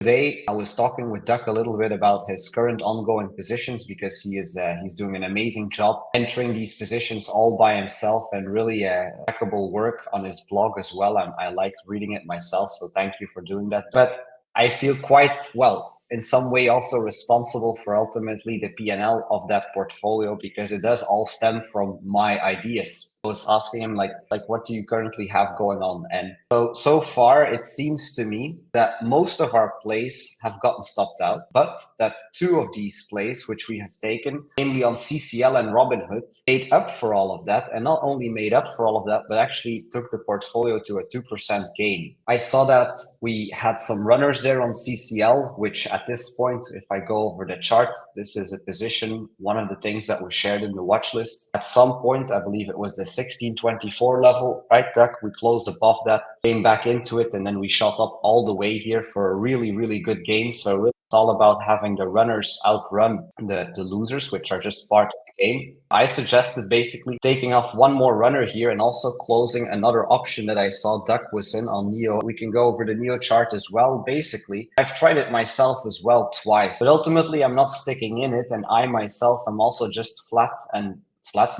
Today, I was talking with Duck a little bit about his current ongoing positions because he's doing an amazing job entering these positions all by himself and really impeccable work on his blog as well. I like reading it myself, so thank you for doing that. But I feel quite well in some way also responsible for ultimately the P&L of that portfolio because it does all stem from my ideas. I was asking him like what do you currently have going on? And so far it seems to me that most of our plays have gotten stopped out, but that two of these plays which we have taken, namely on CCL and Robinhood, made up for all of that, and not only made up for all of that, but actually took the portfolio to a 2% gain. I saw that we had some runners there on CCL, which at this point, if I go over the chart, this is a position, one of the things that was shared in the watch list. At some point, I believe it was the 1624 level, right, Duck? We closed above that, came back into it, and then we shot up all the way here for a really, really good game. So really it's all about having the runners outrun the losers, which are just part of the game. I suggested basically taking off one more runner here and also closing another option that I saw Duck was in on Neo. We can go over the Neo chart as well. Basically, I've tried it myself as well twice, but ultimately I'm not sticking in it. And I myself am also just flat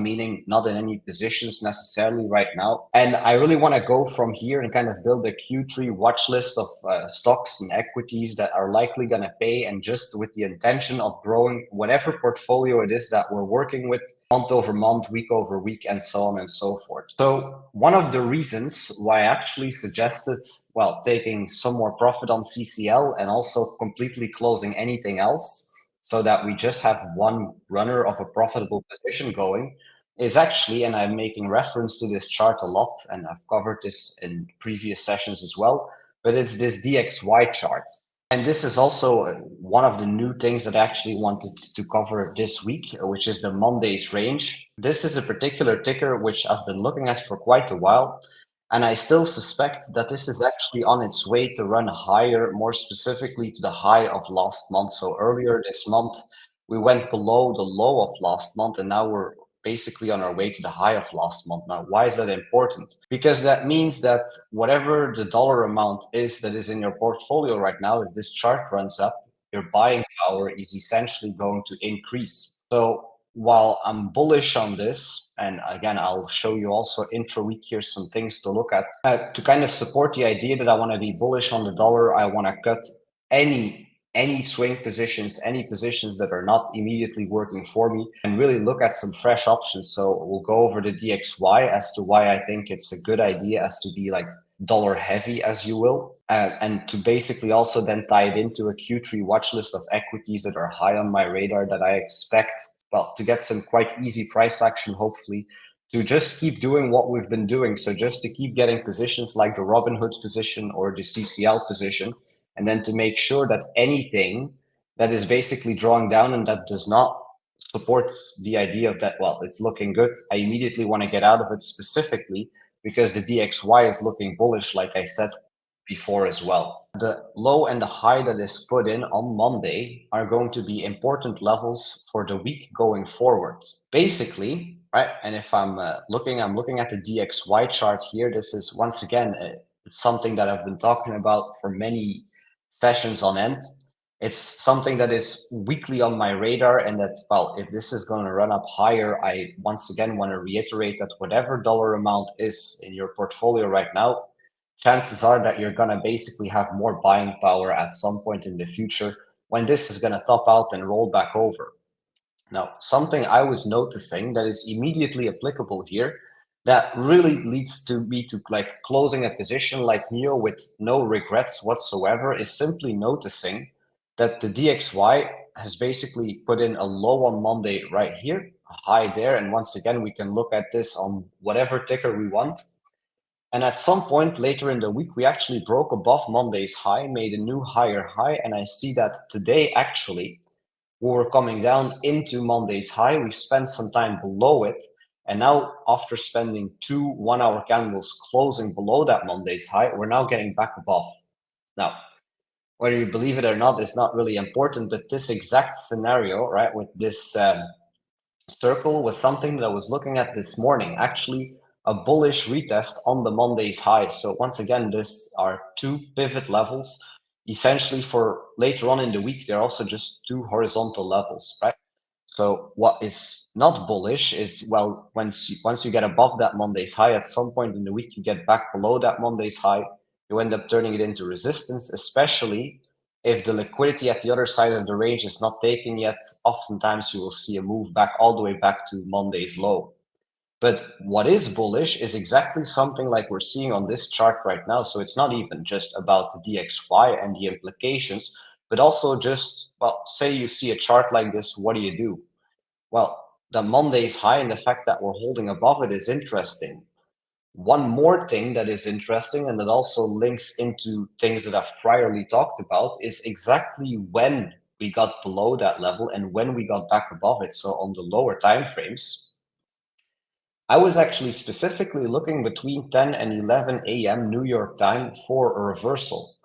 meaning not in any positions necessarily right now. And I really want to go from here and kind of build a Q3 watch list of stocks and equities that are likely going to pay, and just with the intention of growing whatever portfolio it is that we're working with month over month, week over week, and so on and so forth. So one of the reasons why I actually suggested, well, taking some more profit on CCL and also completely closing anything else, so that we just have one runner of a profitable position going, is actually, and I'm making reference to this chart a lot, and I've covered this in previous sessions as well, but it's this DXY chart. And this is also one of the new things that I actually wanted to cover this week, which is the Monday's range. This is a particular ticker which I've been looking at for quite a while. And I still suspect that this is actually on its way to run higher, more specifically to the high of last month. So earlier this month, we went below the low of last month, and now we're basically on our way to the high of last month. Now, why is that important? Because that means that whatever the dollar amount is that is in your portfolio right now, if this chart runs up, your buying power is essentially going to increase. So while I'm bullish on this, and again, I'll show you also intra-week here some things to look at, to kind of support the idea that I want to be bullish on the dollar, I want to cut any swing positions, any positions that are not immediately working for me, and really look at some fresh options. So we'll go over the DXY as to why I think it's a good idea as to be like dollar heavy, as you will, and to basically also then tie it into a Q3 watch list of equities that are high on my radar that I expect, well, to get some quite easy price action, hopefully, to just keep doing what we've been doing. So just to keep getting positions like the Robinhood position or the CCL position, and then to make sure that anything that is basically drawing down and that does not support the idea of that, well, it's looking good, I immediately want to get out of it, specifically because the DXY is looking bullish, like I said before as well. The low and the high that is put in on Monday are going to be important levels for the week going forward. Basically, right? And if I'm looking at the DXY chart here, this is once again, it's something that I've been talking about for many sessions on end. It's something that is weekly on my radar, and that, well, if this is going to run up higher, I once again want to reiterate that whatever dollar amount is in your portfolio right now, chances are that you're going to basically have more buying power at some point in the future when this is going to top out and roll back over. Now, something I was noticing that is immediately applicable here, that really leads to me to like closing a position like Neo with no regrets whatsoever, is simply noticing that the DXY has basically put in a low on Monday right here, a high there. And once again, we can look at this on whatever ticker we want. And at some point later in the week, we actually broke above Monday's high, made a new higher high. And I see that today, actually, we were coming down into Monday's high. We spent some time below it. And now, after spending 2 1-hour candles closing below that Monday's high, we're now getting back above. Now, whether you believe it or not is not really important, but this exact scenario, right, with this circle was something that I was looking at this morning, actually a bullish retest on the Monday's high. So once again, this are 2 pivot levels essentially for later on in the week, they're also just two horizontal levels, right? So what is not bullish is, well, once you get above that Monday's high, at some point in the week you get back below that Monday's high, you end up turning it into resistance, especially if the liquidity at the other side of the range is not taken yet. Oftentimes you will see a move back all the way back to Monday's low. But what is bullish is exactly something like we're seeing on this chart right now. So it's not even just about the DXY and the implications, but also just, well, say you see a chart like this, what do? Well, the Monday's high and the fact that we're holding above it is interesting. One more thing that is interesting and that also links into things that I've priorly talked about is exactly when we got below that level and when we got back above it. So on the lower time frames, I was actually specifically looking between 10 and 11 a.m. New York time for a reversal.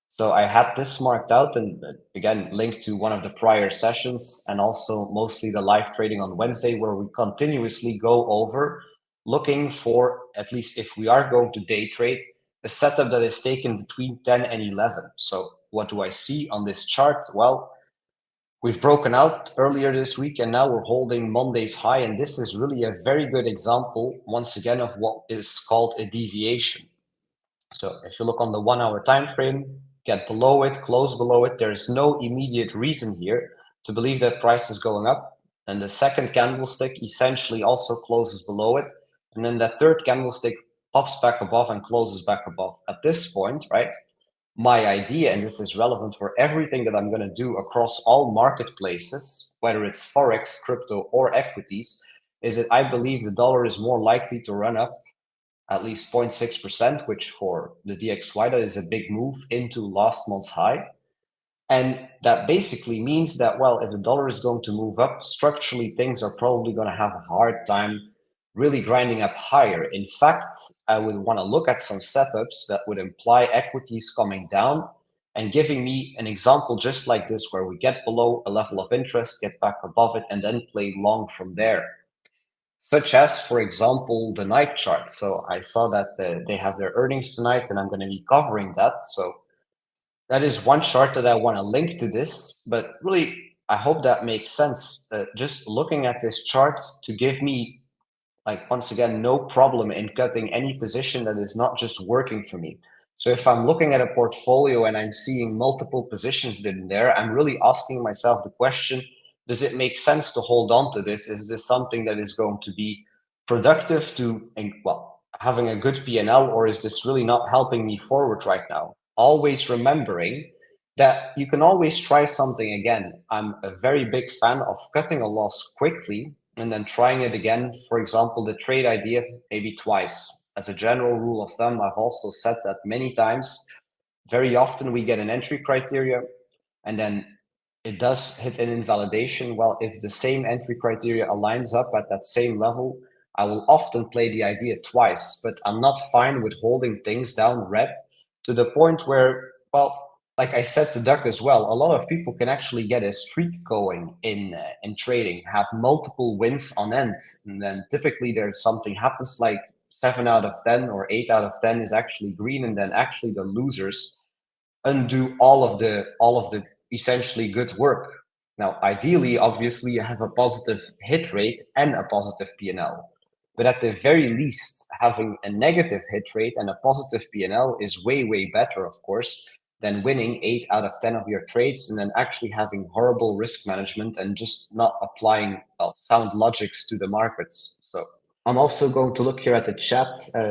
So I had this marked out and again linked to one of the prior sessions and also mostly the live trading on Wednesday where we continuously go over looking for, at least if we are going to day trade, a setup that is taken between 10 and 11. So what do I see on this chart? Well, we've broken out earlier this week and now we're holding Monday's high. And this is really a very good example, once again, of what is called a deviation. So if you look on the 1 hour time frame, get below it, close below it, there is no immediate reason here to believe that price is going up. And the second candlestick essentially also closes below it. And then that third candlestick pops back above and closes back above. At this point, right, my idea, and this is relevant for everything that I'm going to do across all marketplaces, whether it's Forex, crypto, or equities, is that I believe the dollar is more likely to run up at least 0.6%, which for the DXY, that is a big move into last month's high. And that basically means that, well, if the dollar is going to move up, structurally, things are probably going to have a hard time really grinding up higher. In fact, I would want to look at some setups that would imply equities coming down and giving me an example just like this, where we get below a level of interest, get back above it, and then play long from there. Such as, for example, the night chart. So I saw that they have their earnings tonight, and I'm going to be covering that. So that is one chart that I want to link to this, but really, I hope that makes sense. Just looking at this chart to give me, like, once again, no problem in cutting any position that is not just working for me. So if I'm looking at a portfolio and I'm seeing multiple positions in there, I'm really asking myself the question, does it make sense to hold on to this? Is this something that is going to be productive to, well, having a good P&L, or is this really not helping me forward right now? Always remembering that you can always try something again. I'm a very big fan of cutting a loss quickly and then trying it again. For example, the trade idea, maybe twice. As a general rule of thumb, I've also said that many times. Very often we get an entry criteria and then it does hit an invalidation. Well, if the same entry criteria aligns up at that same level, I will often play the idea twice, but I'm not fine with holding things down red to the point where, well, like I said to Duck as well, a lot of people can actually get a streak going in trading, have multiple wins on end, and then typically there's something happens like 7 out of 10 or 8 out of 10 is actually green, and then actually the losers undo all of the essentially good work. Now, ideally, obviously, you have a positive hit rate and a positive P&L. But at the very least, having a negative hit rate and a positive P&L is way, way better, of course, than winning 8 out of 10 of your trades and then actually having horrible risk management and just not applying, well, sound logics to the markets. So I'm also going to look here at the chat.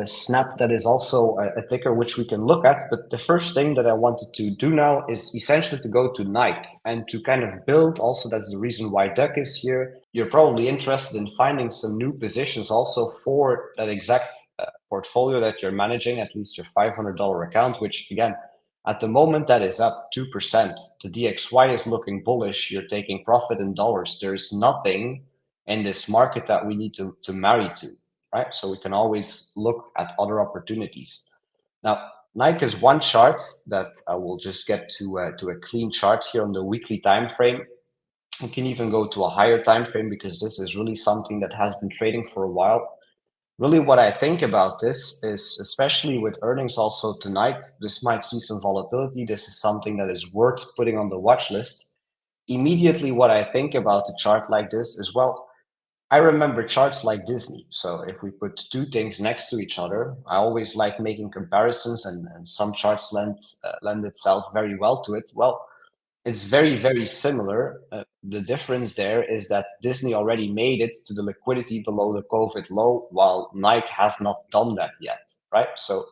Snap, that is also a ticker which we can look at. But the first thing that I wanted to do now is essentially to go to Nike and to kind of build. Also, that's the reason why Duck is here. You're probably interested in finding some new positions also for that exact portfolio that you're managing, at least your $500 account, which again, at the moment, that is up 2%. The DXY is looking bullish. You're taking profit in dollars. There's nothing in this market that we need to marry to, right? So we can always look at other opportunities. Now, Nike is one chart that I will just get to a clean chart here on the weekly time frame. We can even go to a higher time frame because this is really something that has been trading for a while. Really, what I think about this is, especially with earnings also tonight, this might see some volatility. This is something that is worth putting on the watch list. Immediately, what I think about a chart like this is, well, I remember charts like Disney. So if we put two things next to each other, I always like making comparisons, and some charts lend itself very well to it. Well, it's very, very similar. The difference there is that Disney already made it to the liquidity below the COVID low, while Nike has not done that yet, right? So,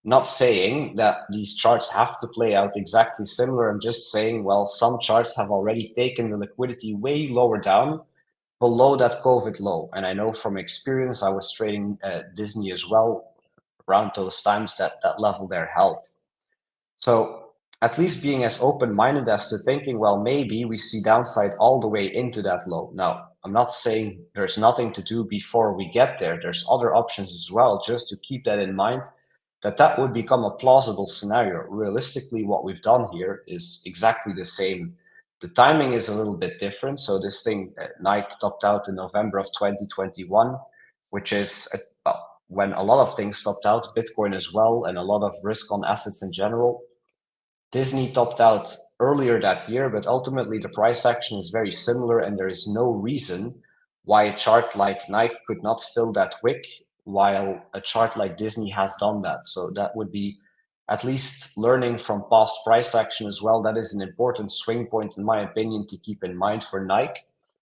not saying that these charts have to play out exactly similar. I'm just saying, well, some charts have already taken the liquidity way lower down below that COVID low. And I know from experience, I was trading Disney as well around those times that that level there held. So at least being as open-minded as to thinking, well, maybe we see downside all the way into that low. Now, I'm not saying there's nothing to do before we get there. There's other options as well, just to keep that in mind, that that would become a plausible scenario. Realistically, what we've done here is exactly the same. The timing is a little bit different. So this thing, Nike topped out in November of 2021, which is when a lot of things stopped out, Bitcoin as well, and a lot of risk on assets in general. Disney topped out earlier that year, but ultimately the price action is very similar, and there is no reason why a chart like Nike could not fill that wick, while a chart like Disney has done that. So that would be at least learning from past price action as well. That is an important swing point, in my opinion, to keep in mind for Nike.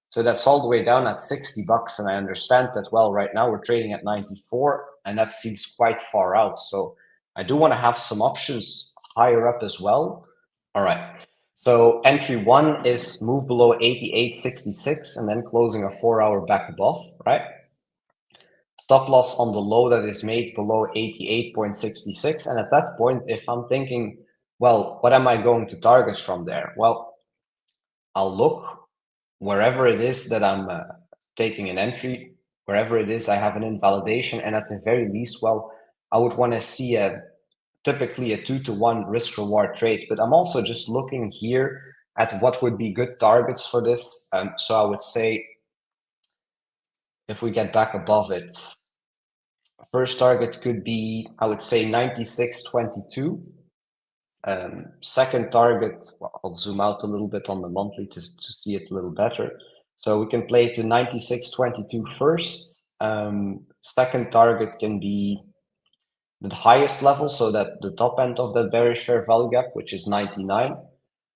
So that's all the way down at $60. And I understand that, well, right now we're trading at 94, and that seems quite far out. So I do want to have some options higher up as well. All right. So entry one is move below 88.66 and then closing a 4-hour back above, right? Stop loss on the low that is made below 88.66. And at that point, if I'm thinking, well, what am I going to target from there? Well, I'll look wherever it is that I'm taking an entry, wherever it is I have an invalidation. And at the very least, well, I would want to see typically a 2-to-1 risk reward trade, but I'm also just looking here at what would be good targets for this. So I would say if we get back above it, first target could be, I would say 96.22. Second target, well, I'll zoom out a little bit on the monthly to see it a little better. So we can play it to 96.22 first. Second target can be the highest level, so that the top end of that bearish fair value gap, which is 99.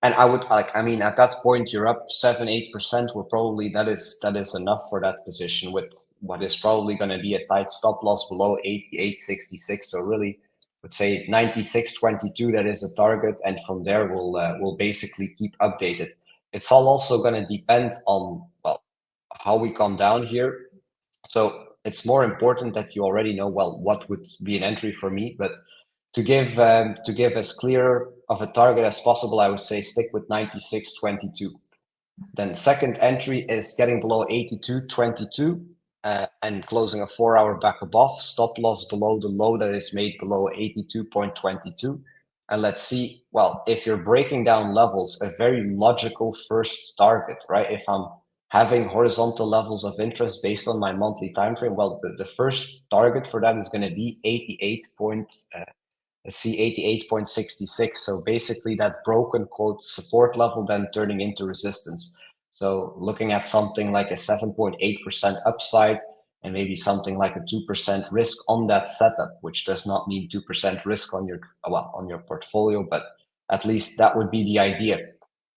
And I would like, I mean, at that point you're up 7-8%. We're probably that is enough for that position with what is probably going to be a tight stop loss below 88.66. So really, would say 96.22. That is a target, and from there we'll basically keep updated. It's all also going to depend on, well, how we come down here. So it's more important that you already know, well, what would be an entry for me. But to give as clear of a target as possible, I would say stick with 96.22. Then second entry is getting below 82.22 and closing a 4-hour back above. Stop loss below the low that is made below 82.22. And let's see, well, if you're breaking down levels, a very logical first target, right? If I'm having horizontal levels of interest based on my monthly time frame, well, the first target for that is going to be 88.66. So basically that broken quote support level then turning into resistance. So looking at something like a 7.8% upside and maybe something like a 2% risk on that setup, which does not mean 2% risk on your, well, on your portfolio, but at least that would be the idea.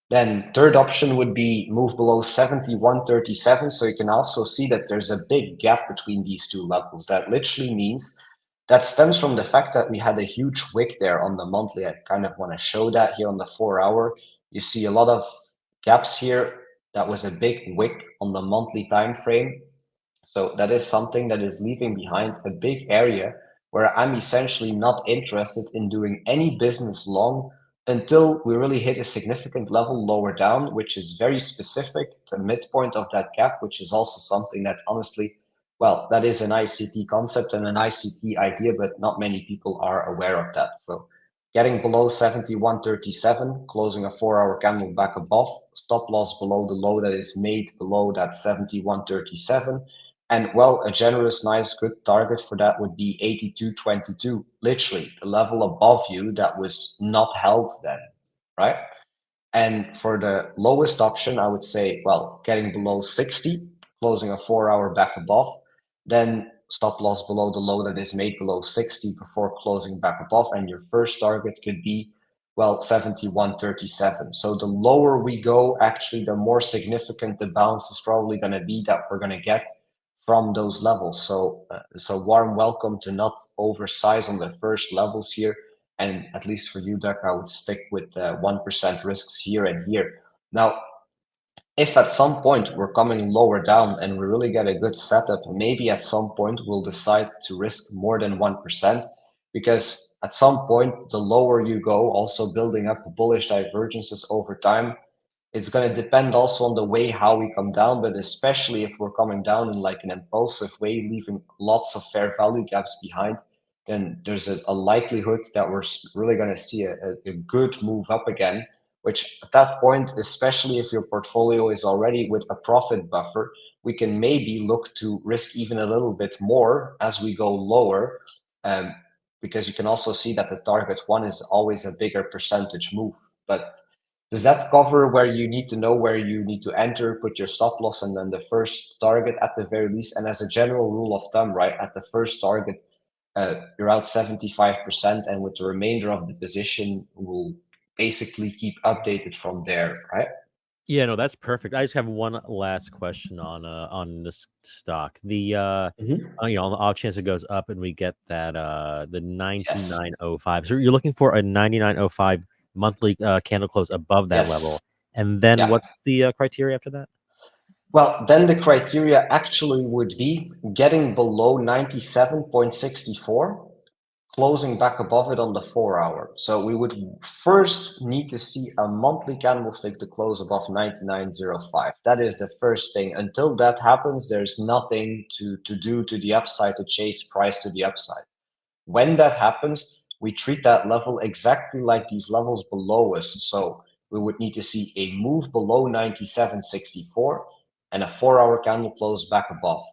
Then third option would be move below 71.37. So you can also see that there's a big gap between these two levels. That literally means that stems from the fact that we had a huge wick there on the monthly. I kind of want to show that here on the 4-hour. You see a lot of gaps here. That was a big wick on the monthly time frame. So that is something that is leaving behind a big area where I'm essentially not interested in doing any business long until we really hit a significant level lower down, which is very specific, the midpoint of that gap, which is also something that honestly, well, that is an ICT concept and an ICT idea, but not many people are aware of that. So getting below 71.37, closing a 4-hour candle back above, stop loss below the low that is made below that 71.37. And well, a generous, nice, good target for that would be 82.22, literally the level above you that was not held then, right? And for the lowest option, I would say, well, getting below 60, closing a 4 hour back above, then stop loss below the low that is made below 60 before closing back above. And your first target could be, well, 71.37. So the lower we go, actually, the more significant the bounce is probably going to be that we're going to get from those levels. So it's a warm welcome to not oversize on the first levels here. And at least for you, Doug, I would stick with 1% risks here and here. Now, if at some point we're coming lower down and we really get a good setup, maybe at some point we'll decide to risk more than 1%, because at some point, the lower you go, also building up bullish divergences over time, it's going to depend also on the way how we come down, but especially if we're coming down in like an impulsive way, leaving lots of fair value gaps behind, then there's a likelihood that we're really going to see a good move up again, which at that point, especially if your portfolio is already with a profit buffer, we can maybe look to risk even a little bit more as we go lower, because you can also see that the target one is always a bigger percentage move. But does that cover where you need to know where you need to enter, put your stop loss, and then the first target at the very least? And as a general rule of thumb, right, at the first target, you're out 75%, and with the remainder of the position, will basically keep updated from there, right? Yeah, no, that's perfect. I just have one last question on this stock. You know, on the off chance it goes up and we get that the Yes. 99.05. So you're looking for a 99.05 monthly candle close above that Yes. level. And then Yeah. what's the criteria after that? Well, then the criteria actually would be getting below 97.64, closing back above it on the 4 hour. So we would first need to see a monthly candlestick to close above 99.05. That is the first thing. Until that happens, there's nothing to do to the upside to chase price to the upside. When that happens, we treat that level exactly like these levels below us. So we would need to see a move below 97.64 and a 4 hour candle close back above.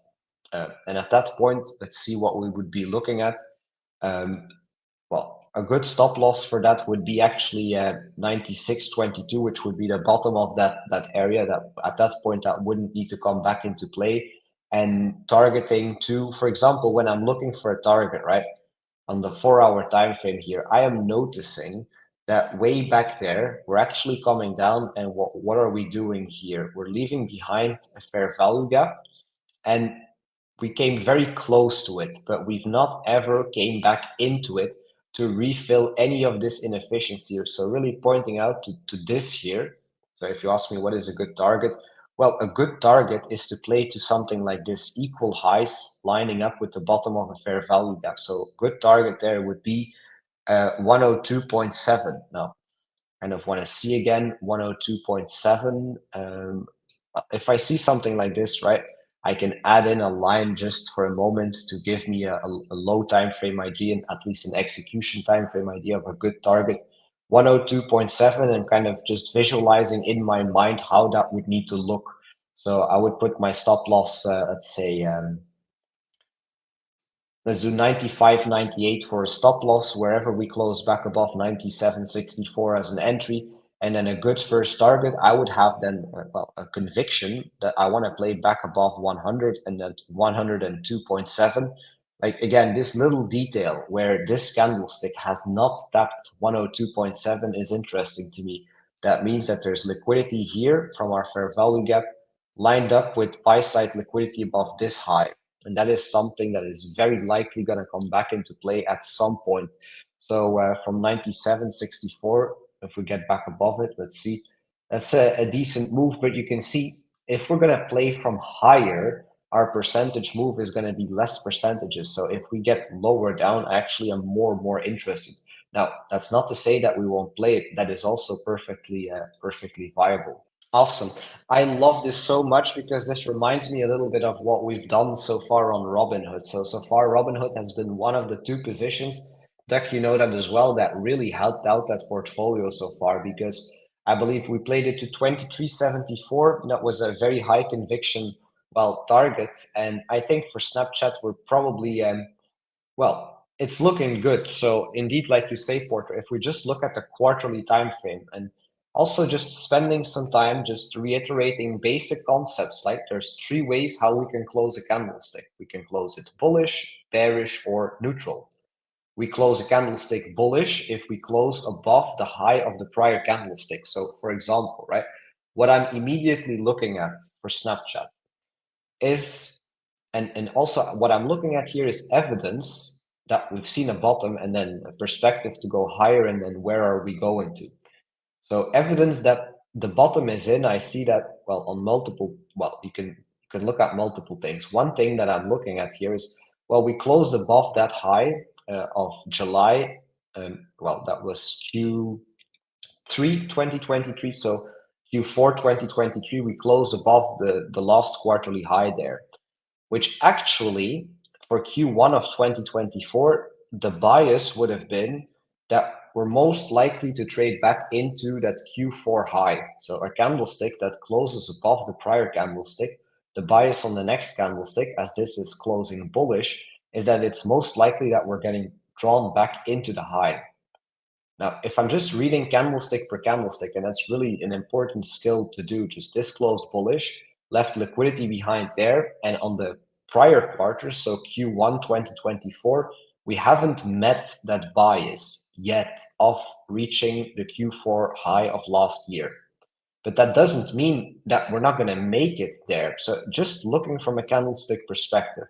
And at that point, let's see what we would be looking at. Um, well, a good stop loss for that would be actually 96.22, which would be the bottom of that area. That at that point that wouldn't need to come back into play. And targeting to, for example, when I'm looking for a target, right, on the 4 hour time frame here, I am noticing that way back there, we're actually coming down. And what are we doing here? We're leaving behind a fair value gap, and we came very close to it, but we've not ever came back into it to refill any of this inefficiency here. So really pointing out to this here. So if you ask me what is a good target, well, a good target is to play to something like this, equal highs lining up with the bottom of a fair value gap. So good target there would be 102.7. Now, kind of want to see again 102.7. If I see something like this, right, I can add in a line just for a moment to give me a low time frame idea, and at least an execution time frame idea of a good target. 102.7, and kind of just visualizing in my mind how that would need to look. So I would put my stop loss, let's say, let's do 95.98 for a stop loss, wherever we close back above 97.64 as an entry. And then a good first target, I would have then well, a conviction that I want to play back above 100 and then 102.7. Like again, this little detail where this candlestick has not tapped 102.7 is interesting to me. That means that there's liquidity here from our fair value gap lined up with buy side liquidity above this high. And that is something that is very likely going to come back into play at some point. So from 97.64, if we get back above it, let's see, that's a decent move. But you can see if we're going to play from higher, our percentage move is going to be less percentages. So if we get lower down, actually, I'm more interested. Now, that's not to say that we won't play it. That is also perfectly viable. Awesome. I love this so much because this reminds me a little bit of what we've done so far on Robinhood. So far, Robinhood has been one of the two positions, Duck, you know that as well, that really helped out that portfolio so far, because I believe we played it to 23.74. That was a very high conviction well, target. And I think for Snapchat, we're probably, well, it's looking good. So indeed, like you say, Porter, if we just look at the quarterly time frame and also just spending some time just reiterating basic concepts, like there's three ways how we can close a candlestick. We can close it bullish, bearish, or neutral. We close a candlestick bullish if we close above the high of the prior candlestick. So for example, right, what I'm immediately looking at for Snapchat is, and also what I'm looking at here is evidence that we've seen a bottom and then a perspective to go higher, and then where are we going to? So evidence that the bottom is in, I see that, well, on multiple, well, you can look at multiple things. One thing that I'm looking at here is, well, we closed above that high of July. Well, that was Q3 2023. So Q4 2023, we closed above the last quarterly high there, which actually for Q1 of 2024, the bias would have been that we're most likely to trade back into that Q4 high. So a candlestick that closes above the prior candlestick, the bias on the next candlestick, as this is closing bullish, is that it's most likely that we're getting drawn back into the high. Now, if I'm just reading candlestick per candlestick, and that's really an important skill to do, just this closed bullish, left liquidity behind there, and on the prior quarter, so Q1 2024, we haven't met that bias yet of reaching the Q4 high of last year. But that doesn't mean that we're not going to make it there. So just looking from a candlestick perspective,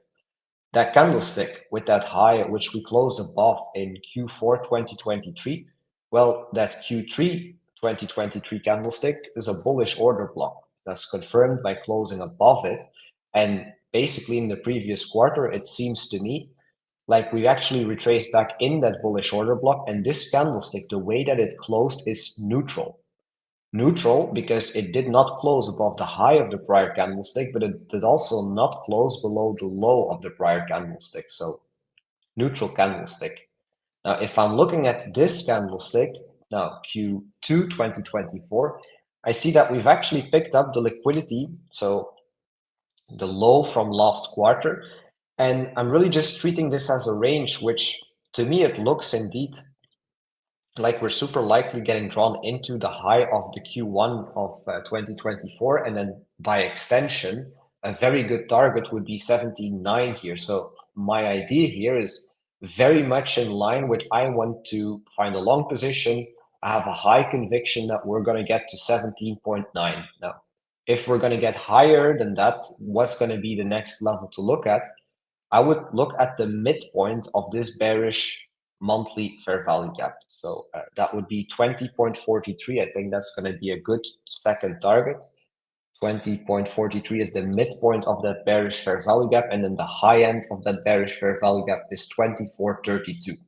that candlestick with that high at which we closed above in Q4 2023, well, that Q3 2023 candlestick is a bullish order block. That's confirmed by closing above it. And basically in the previous quarter, it seems to me like we actually retraced back in that bullish order block. And this candlestick, the way that it closed is neutral. Neutral because it did not close above the high of the prior candlestick, but it did also not close below the low of the prior candlestick. So neutral candlestick. Now, if I'm looking at this candlestick, now Q2 2024, I see that we've actually picked up the liquidity, so the low from last quarter. And I'm really just treating this as a range, which to me, it looks indeed like we're super likely getting drawn into the high of the Q1 of 2024. And then by extension, a very good target would be 17.9 here. So my idea here is very much in line with I want to find a long position. I have a high conviction that we're going to get to 17.9. Now, if we're going to get higher than that, what's going to be the next level to look at? I would look at the midpoint of this bearish monthly fair value gap. So that would be 20.43. I think that's going to be a good second target. 20.43 is the midpoint of that bearish fair value gap. And then the high end of that bearish fair value gap is 24.32.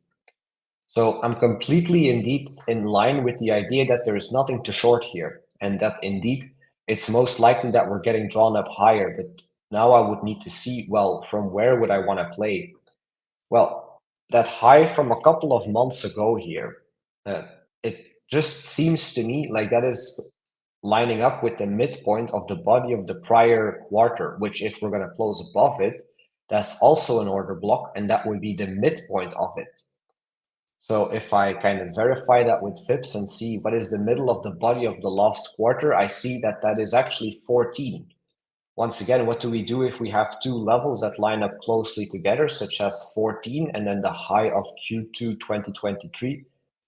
So I'm completely indeed in line with the idea that there is nothing to short here. And that indeed, it's most likely that we're getting drawn up higher. But now I would need to see, well, from where would I want to play? Well, that high from a couple of months ago here, it just seems to me like that is lining up with the midpoint of the body of the prior quarter, which if we're going to close above it, that's also an order block, and that would be the midpoint of it. So if I kind of verify that with FIPS and see what is the middle of the body of the last quarter, I see that that is actually 14. Once again, what do we do if we have two levels that line up closely together, such as 14 and then the high of Q2 2023?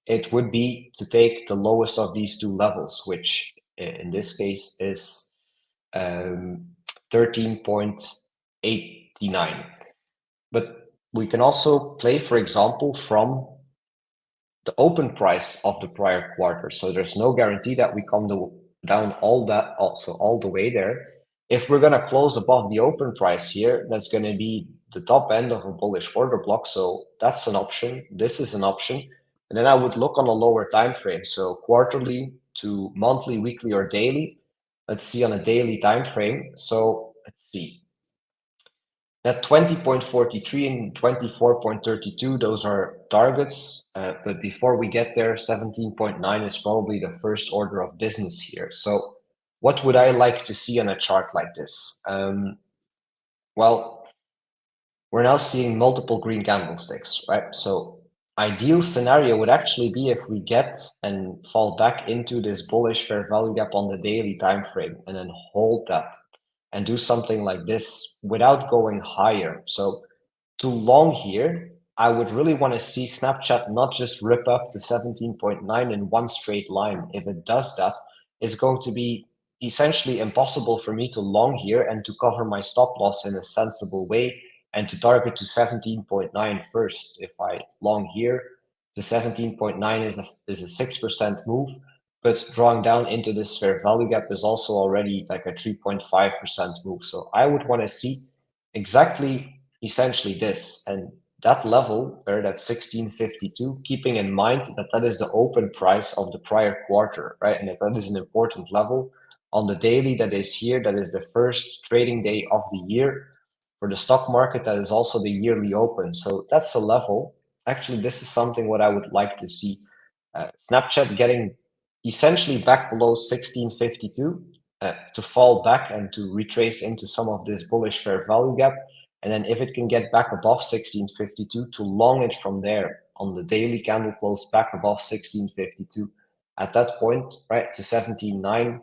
It would be to take the lowest of these two levels, which in this case is 13.89. But we can also play, for example, from the open price of the prior quarter. So there's no guarantee that we come down all the way there. If we're going to close above the open price here, that's going to be the top end of a bullish order block. So that's an option. This is an option. And then I would look on a lower time frame. So quarterly to monthly, weekly, or daily. Let's see on a daily time frame. So let's see. At 20.43 and 24.32, those are targets. But before we get there, 17.9 is probably the first order of business here. So what would I like to see on a chart like this? Well, we're now seeing multiple green candlesticks, right? So ideal scenario would actually be if we get and fall back into this bullish fair value gap on the daily time frame and then hold that and do something like this without going higher. So to long here, I would really want to see Snapchat not just rip up to 17.9 in one straight line. If it does that, it's going to be essentially impossible for me to long here and to cover my stop loss in a sensible way and to target to 17.9 first. If I long here, the 17.9 is a 6% move, but drawing down into this fair value gap is also already like a 3.5% move. So I would want to see exactly essentially this and that level where that 1652, keeping in mind that that is the open price of the prior quarter, right? And if that is an important level on the daily that is here, that is the first trading day of the year for the stock market, that is also the yearly open. So that's a level. Actually, this is something what I would like to see. Snapchat getting essentially back below 1652 to fall back and to retrace into some of this bullish fair value gap. And then if it can get back above 1652 to long it from there on the daily candle close back above 1652 at that point, right, to 17.9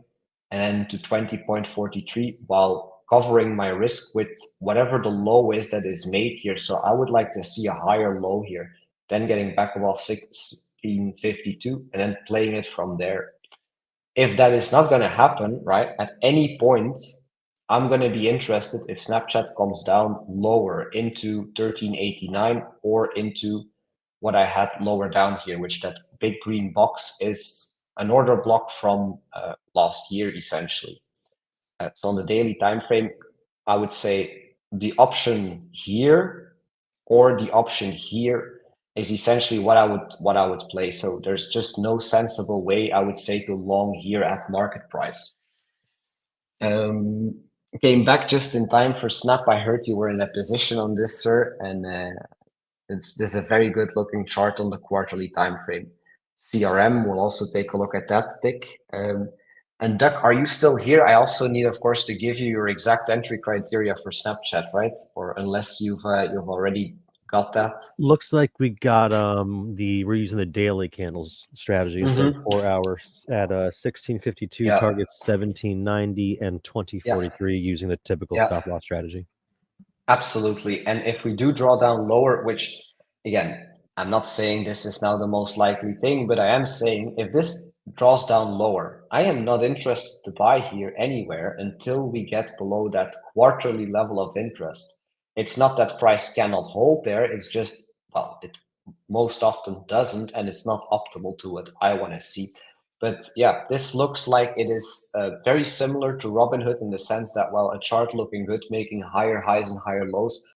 and then to 20.43 while covering my risk with whatever the low is that is made here. So I would like to see a higher low here, then getting back above 1652 and then playing it from there. If that is not going to happen, right, at any point, I'm going to be interested if Snapchat comes down lower into 1389 or into what I had lower down here, which that big green box is an order block from last year, essentially. So on the daily time frame, I would say the option here or the option here is essentially what I would play. So there's just no sensible way I would say to long here at market price. Came back just in time for Snap. I heard you were in a position on this, sir, and this is a very good looking chart on the quarterly time frame. CRM, we'll also take a look at that, Dick. And Duck, are you still here? I also need, of course, to give you your exact entry criteria for Snapchat, right? Or unless you've already got that. Looks like we got we're using the daily candles strategy instead of 4 hours at 1652 Yeah. targets 1790 and 2043 using the typical stop loss strategy. Absolutely. And if we do draw down lower, which again, I'm not saying this is now the most likely thing, but I am saying if this draws down lower, I am not interested to buy here anywhere until we get below that quarterly level of interest. It's not that price cannot hold there. It's just, well, it most often doesn't, and it's not optimal to what I want to see. But yeah, this looks like it is very similar to Robinhood in the sense that, well, a chart looking good, making higher highs and higher lows.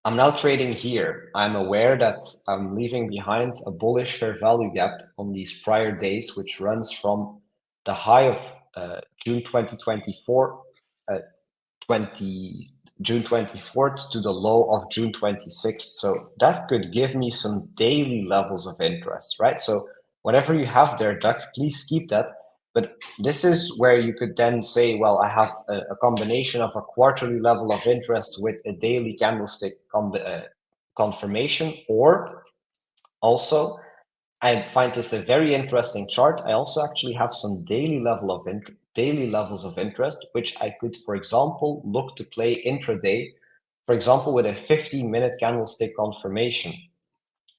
I'm now trading here. I'm aware that I'm leaving behind a bullish fair value gap on these prior days, which runs from the high of June 2024, June 24th to the low of June 26th. So that could give me some daily levels of interest, right? So whatever you have there, Duck, please keep that. But this is where you could then say, well, I have a combination of a quarterly level of interest with a daily candlestick confirmation, or also I find this a very interesting chart. I also actually have some daily levels of interest, which I could, for example, look to play intraday, for example, with a 15-minute candlestick confirmation,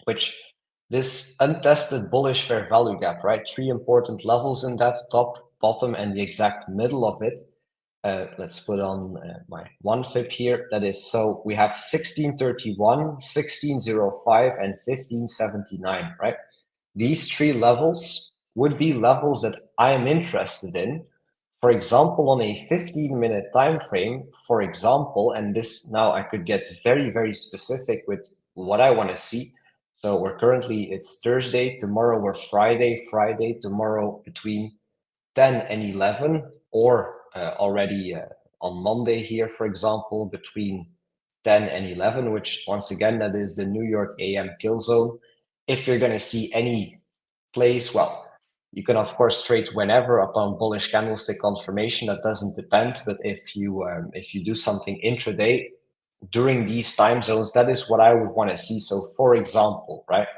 which this untested bullish fair value gap, right? Three important levels in that: top, bottom, and the exact middle of it. Let's put on my one fib here. That is, so we have 1631, 1605, and 1579, right? These three levels would be levels that I am interested in. For example, on a 15-minute time frame, for example, and this now I could get very, very specific with what I want to see. So we're currently, it's Thursday, tomorrow we're Friday, tomorrow between 10 and 11, or already on Monday here, for example, between 10 and 11, which once again, that is the New York AM kill zone. If you're going to see any plays, well, you can of course trade whenever upon bullish candlestick confirmation. That doesn't depend, but if you do something intraday, during these time zones, that is what I would want to see. So for example, right,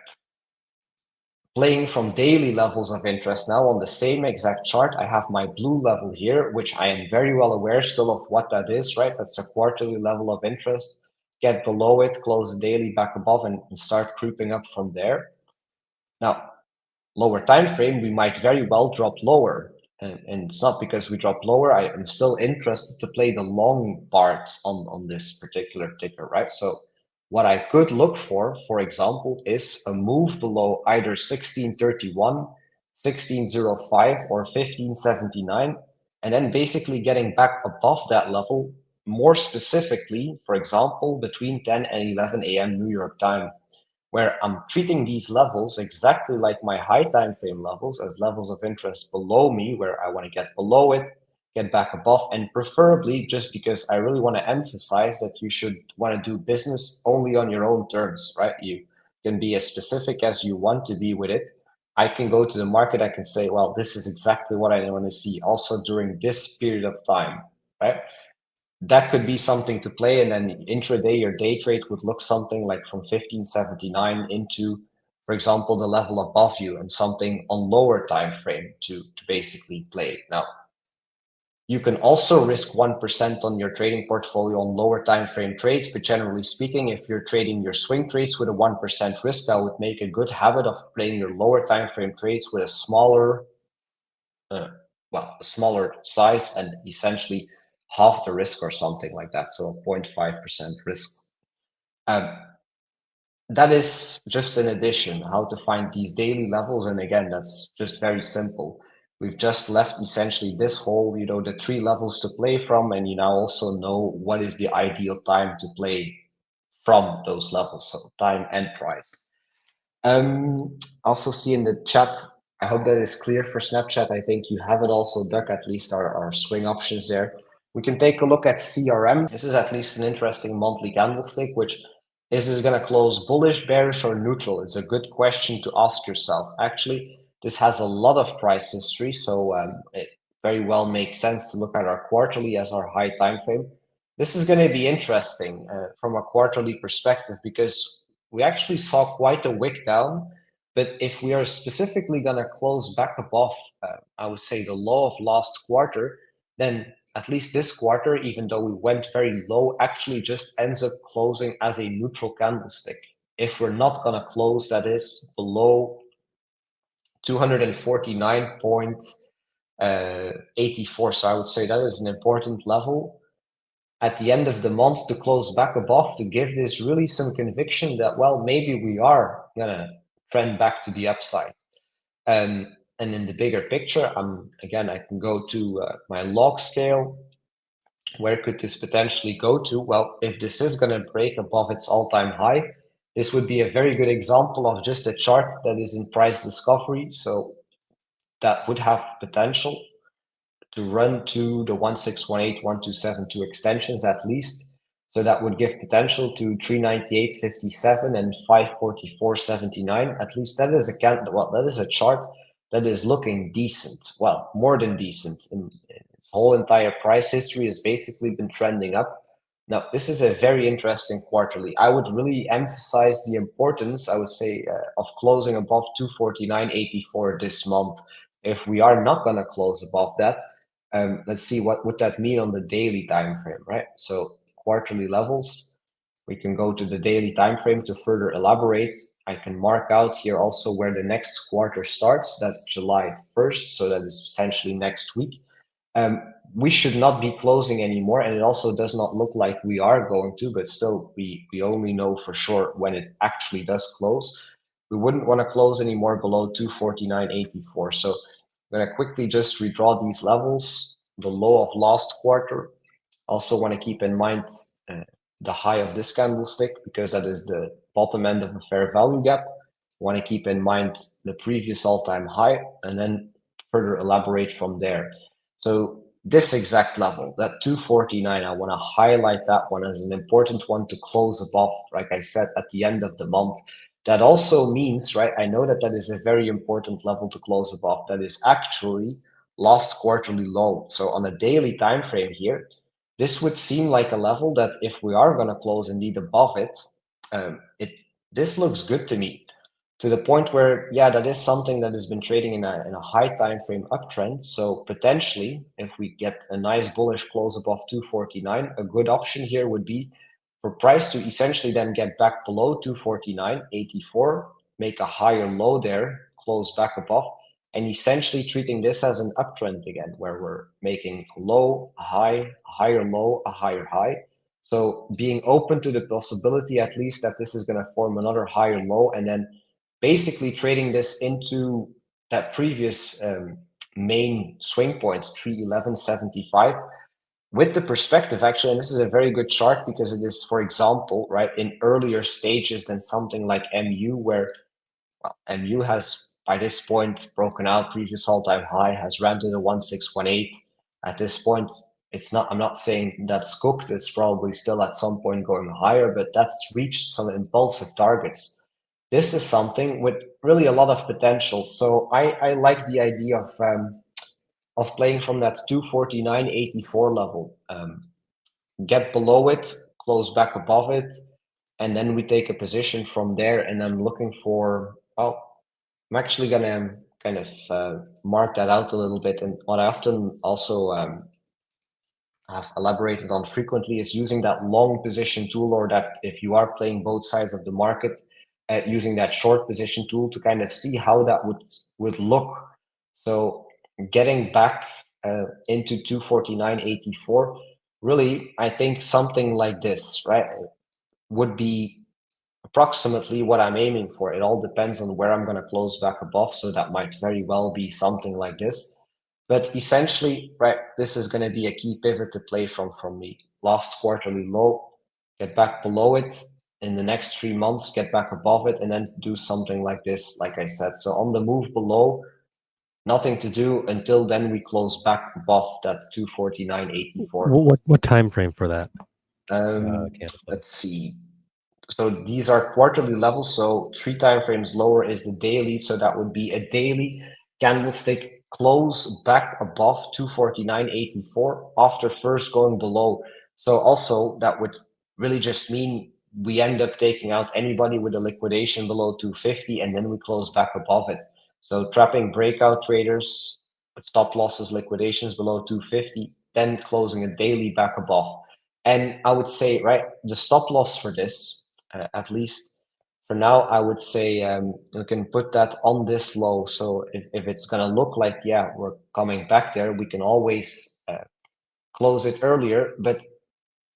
playing from daily levels of interest now on the same exact chart, I have my blue level here, which I am very well aware still of what that is, right? That's a quarterly level of interest. Get below it, close the daily back above, and start creeping up from there. Now, lower time frame, we might very well drop lower. And it's not because we drop lower, I am still interested to play the long part on this particular ticker, right? So what I could look for example, is a move below either 1631, 1605, or 1579, and then basically getting back above that level, more specifically, for example, between 10 and 11 a.m. New York time, where I'm treating these levels exactly like my high time frame levels, as levels of interest below me, where I want to get below it, get back above, and preferably, just because I really want to emphasize that you should want to do business only on your own terms, right? You can be as specific as you want to be with it. I can go to the market, I can say, well, this is exactly what I want to see also during this period of time, right? That could be something to play. And then intraday, your day trade would look something like from 1579 into, for example, the level above you, and something on lower time frame to basically play. Now, you can also risk 1% on your trading portfolio on lower time frame trades, but generally speaking, if you're trading your swing trades with a 1% risk, I would make a good habit of playing your lower time frame trades with a smaller a smaller size, and essentially half the risk or something like that. So 0.5% risk. That is just an addition, how to find these daily levels. And again, that's just very simple. We've just left essentially this whole, the 3 levels to play from, and you now also know what is the ideal time to play from those levels, so time and price. Also see in the chat, I hope that is clear for Snapchat. I think you have it also, Duck, at least our swing options there. We can take a look at CRM. This is at least an interesting monthly candlestick, which is this going to close bullish, bearish, or neutral? It's a good question to ask yourself. Actually, this has a lot of price history, so it very well makes sense to look at our quarterly as our high time frame. This is going to be interesting from a quarterly perspective, because we actually saw quite a wick down. But if we are specifically going to close back above, I would say, the low of last quarter, then at least this quarter, even though we went very low, actually just ends up closing as a neutral candlestick. If we're not going to close, that is, below 249.84. So I would say that is an important level at the end of the month to close back above, to give this really some conviction that, well, maybe we are gonna trend back to the upside. And in the bigger picture, again, I can go to my log scale. Where could this potentially go to? Well, if this is going to break above its all-time high, this would be a very good example of just a chart that is in price discovery. So that would have potential to run to the 1618, 1272 extensions at least. So that would give potential to 398.57 and 544.79. At least that is that is a chart that is looking decent. Well, more than decent. In its whole entire price history has basically been trending up. Now, this is a very interesting quarterly. I would really emphasize the importance, I would say, of closing above 249.84 this month. If we are not going to close above that, let's see what would that mean on the daily time frame, right? So quarterly levels, we can go to the daily time frame to further elaborate. I can mark out here also where the next quarter starts. That's July 1st, so that is essentially next week. We should not be closing anymore, and it also does not look like we are going to, but still we only know for sure when it actually does close. We wouldn't want to close anymore below 249.84. So I'm going to quickly just redraw these levels, the low of last quarter. Also want to keep in mind the high of this candlestick, because that is the bottom end of the fair value gap. Want to keep in mind the previous all-time high, and then further elaborate from there. So this exact level, that 249, I want to highlight that one as an important one to close above, like I said, at the end of the month. That also means, right, I know that that is a very important level to close above. That is actually last quarterly low. So on a daily time frame here, this would seem like a level that if we are going to close indeed above it, this looks good to me. To the point where, yeah, that is something that has been trading in a high time frame uptrend. So potentially, if we get a nice bullish close above 249, a good option here would be for price to essentially then get back below 249.84, make a higher low there, close back above, and essentially treating this as an uptrend again, where we're making a low, a high, a higher low, a higher high. So being open to the possibility at least that this is going to form another higher low, and then basically trading this into that previous main swing point, 311.75, with the perspective actually, and this is a very good chart because it is, for example, right, in earlier stages than something like MU, where MU has by this point broken out previous all-time high, has ran to the 1618. At this point, it's not, I'm not saying that's cooked, it's probably still at some point going higher, but that's reached some impulsive targets. This is something with really a lot of potential. So I like the idea of playing from that 249.84 level. Get below it, close back above it, and then we take a position from there. And I'm looking for, well, I'm actually going to kind of mark that out a little bit. And what I often also have elaborated on frequently is using that long position tool, or that if you are playing both sides of the market, using that short position tool to kind of see how that would look. So getting back into 249.84, really, I think something like this, right, would be approximately what I'm aiming for. It all depends on where I'm going to close back above. So that might very well be something like this. But essentially, right, this is going to be a key pivot to play from me. Last quarterly low, get back below it. In the next 3 months, get back above it, and then do something like this, like I said. So on the move below, nothing to do until then we close back above that 249.84. What time frame for that? Let's see. So these are quarterly levels. So 3 time frames lower is the daily. So that would be a daily candlestick close back above 249.84 after first going below. So also that would really just mean we end up taking out anybody with a liquidation below 250, and then we close back above it. So trapping breakout traders with stop losses, liquidations below 250, then closing a daily back above. And I would say, right, the stop loss for this, at least for now, I would say we can put that on this low. So if it's going to look like, yeah, we're coming back there, we can always close it earlier. But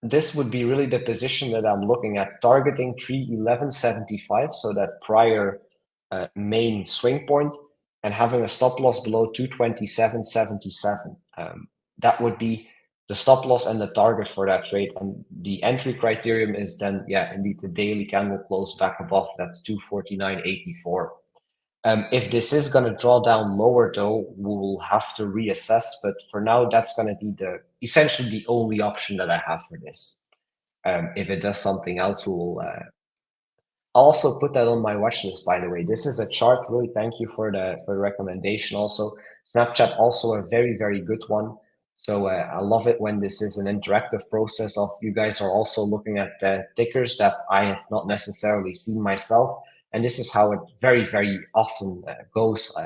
this would be really the position that I'm looking at, targeting 311.75, so that prior main swing point, and having a stop loss below 227.77. That would be the stop loss and the target for that trade. And the entry criterion is then, yeah, indeed the daily candle close back above that 249.84. If this is going to draw down lower, though, we'll have to reassess. But for now, that's going to be essentially the only option that I have for this. If it does something else, I'll also put that on my watch list, by the way. This is a chart. Really, thank you for the recommendation. Also, Snapchat, also a very, very good one. So I love it when this is an interactive process of you guys are also looking at the tickers that I have not necessarily seen myself. And this is how it very, very often goes.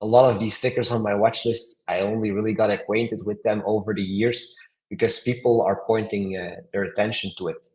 A lot of these stickers on my watch list, I only really got acquainted with them over the years because people are pointing their attention to it.